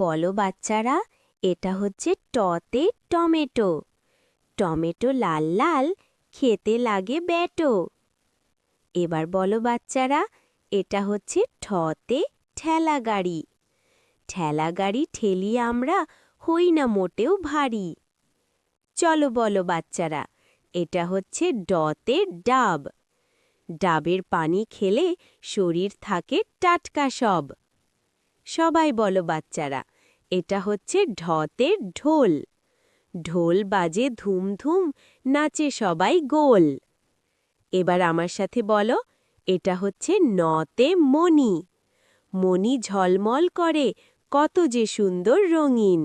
বলো বাচ্চারা, এটা হচ্ছে টতে টমেটো। টমেটো লাল লাল, খেতে লাগে ব্যাটো। এবার বলো বাচ্চারা, এটা হচ্ছে ঠতে ঠেলা গাড়ি। ঠেলা গাড়ি ঠেলি আমরা, হই না মোটেও ভারী। চলো বলো বাচ্চারা, এটা হচ্ছে ডতে ডাব। ডাবের পানি খেলে শরীর থাকে টাটকা সব। সবাই বলো বাচ্চারা, এটা হচ্ছে ঢতে ঢোল। ঢোল বাজে ধুম ধুম, নাচে সবাই গোল। এবার আমার সাথে বলো, এটা হচ্ছে নতে মণি। মণি ঝলমল করে, কত যে সুন্দর রঙিন।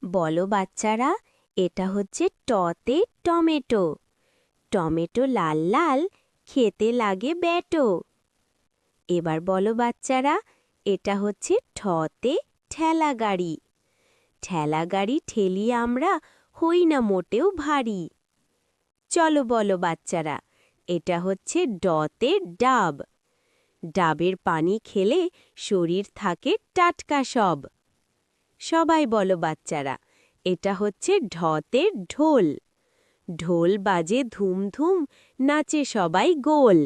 বলো বাচ্চারা, এটা হচ্ছে টতে টমেটো। টমেটো লাল লাল, খেতে লাগে ব্যাটো। এবার বলো বাচ্চারা, এটা হচ্ছে ঠতে ঠেলা গাড়ি। ঠেলা গাড়ি ঠেলি আমরা, হই না মোটেও ভারী। চলো বলো বাচ্চারা, এটা হচ্ছে ডতে ডাব। ডাবের পানি খেলে শরীর থাকে টাটকা সব। সবাই বলো বাচ্চারা, এটা হচ্ছে ঢতে ঢোল। ঢোল বাজে ধুম ধুম, নাচে সবাই গোল।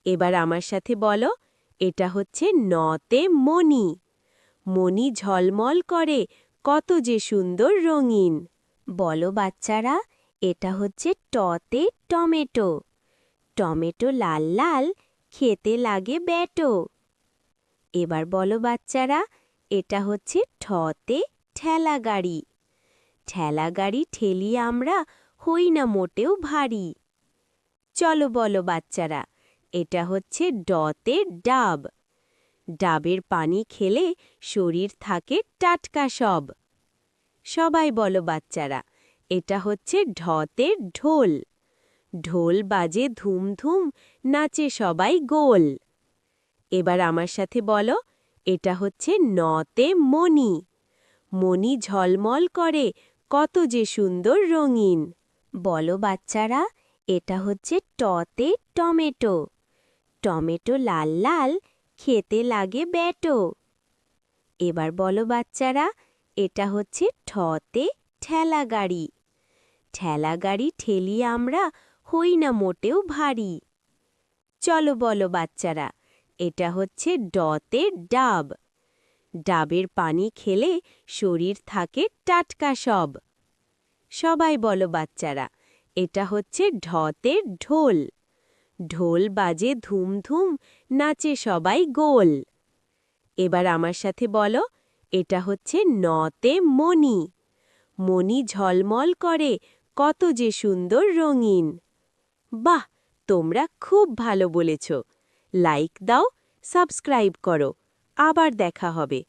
এবার আমার সাথে বলো, এটা হচ্ছে নতে মণি। মণি ঝলমল করে, কত যে সুন্দর রঙিন। বলো বাচ্চারা, এটা হচ্ছে টতে টমেটো। টমেটো লাল লাল, খেতে লাগে ব্যাটো। এবার বলো বাচ্চারা, এটা হচ্ছে ঠতে ঠেলা গাড়ি। ঠেলা গাড়ি ঠেলি আমরা, হই না মোটেও ভারী। চলো বলো বাচ্চারা, এটা হচ্ছে ডতে ডাব। ডাবের পানি খেলে শরীর থাকে টাটকা সব। সবাই বলো বাচ্চারা, এটা হচ্ছে ঢতে ঢোল। ঢোল বাজে ধুম ধুম, নাচে সবাই গোল। এবার আমার সাথে বলো, এটা হচ্ছে নতে মণি। মণি ঝলমল করে, কত যে সুন্দর রঙিন। বলো বাচ্চারা, এটা হচ্ছে টতে টমেটো। টমেটো লাল লাল, খেতে লাগে ব্যাটো। এবার বলো বাচ্চারা, এটা হচ্ছে ঠতে ঠেলা গাড়ি। ঠেলা গাড়ি ঠেলি আমরা, হই না মোটেও ভারী। চলো বলো বাচ্চারা, এটা হচ্ছে ডতে ডাব। ডাবের পানি খেলে শরীর থাকে টাটকা সব। সবাই বলো বাচ্চারা, এটা হচ্ছে ঢতে ঢোল। ঢোল বাজে ধুম ধুম, নাচে সবাই গোল। এবার আমার সাথে বলো, এটা হচ্ছে নতে মণি। মণি ঝলমল করে, কত যে সুন্দর রঙিন। বাহ, তোমরা খুব ভালো বলেছ। লাইক দাও, সাবস্ক্রাইব করো। আবার দেখা হবে।